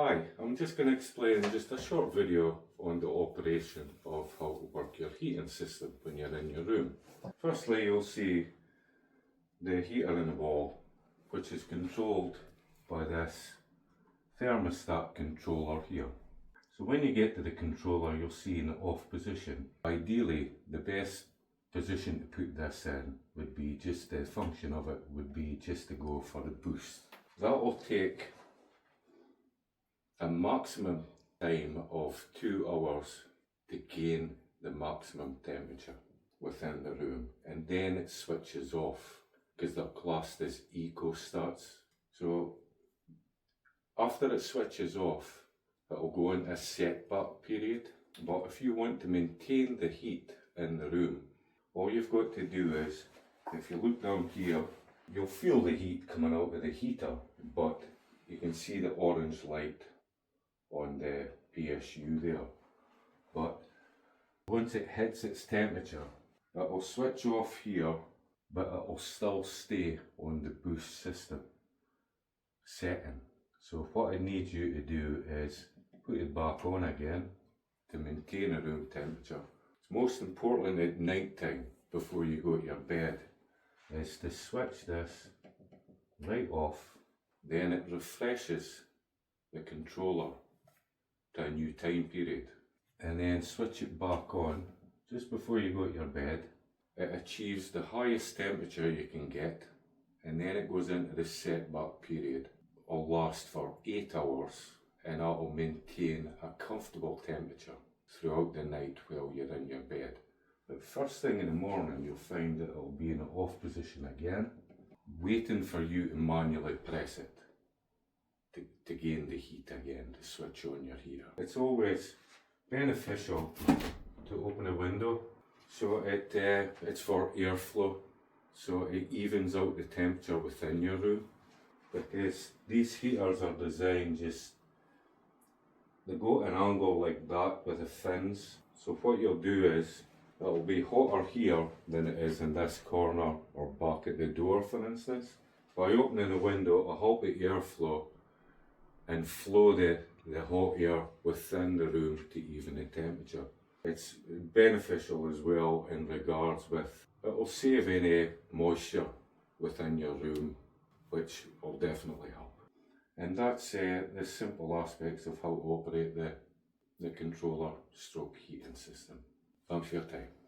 Hi, I'm just going to explain just a short video on the operation of how to work your heating system when you're in your room. Firstly, you'll see the heater in the wall, which is controlled by this thermostat controller here. So when you get to the controller, you'll see in the off position. Ideally, the best position to put this in would be just the function of it would be just to go for the boost. That will take a maximum time of 2 hours to gain the maximum temperature within the room, and then it switches off because they're classed as eco starts. So after it switches off, it will go into a setback period. But if you want to maintain the heat in the room, all you've got to do is, if you look down here, you'll feel the heat coming out of the heater, but you can see the orange light on the PSU there. But once it hits its temperature, it will switch off here, but it will still stay on the boost system setting. So what I need you to do is put it back on again to maintain a room temperature. It's most important at night time before you go to your bed is to switch this right off, then it refreshes the controller to a new time period, and then switch it back on just before you go to your bed. It achieves the highest temperature you can get, and then it goes into the setback period. It'll last for 8 hours, and that will maintain a comfortable temperature throughout the night while you're in your bed. But first thing in the morning, you'll find that it'll be in the off position again, waiting for you to manually press it to gain the heat again, to switch on your heater. It's always beneficial to open a window, so it's for airflow, so it evens out the temperature within your room, because these heaters are designed they go at an angle like that with the fins. So what you'll do is, it'll be hotter here than it is in this corner or back at the door, for instance. By opening the window, it'll help the airflow and flow the hot air within the room to even the temperature. It's beneficial as well in regards with, it will save any moisture within your room, which will definitely help. And that's the simple aspects of how to operate the controller stroke heating system. Thanks for your time.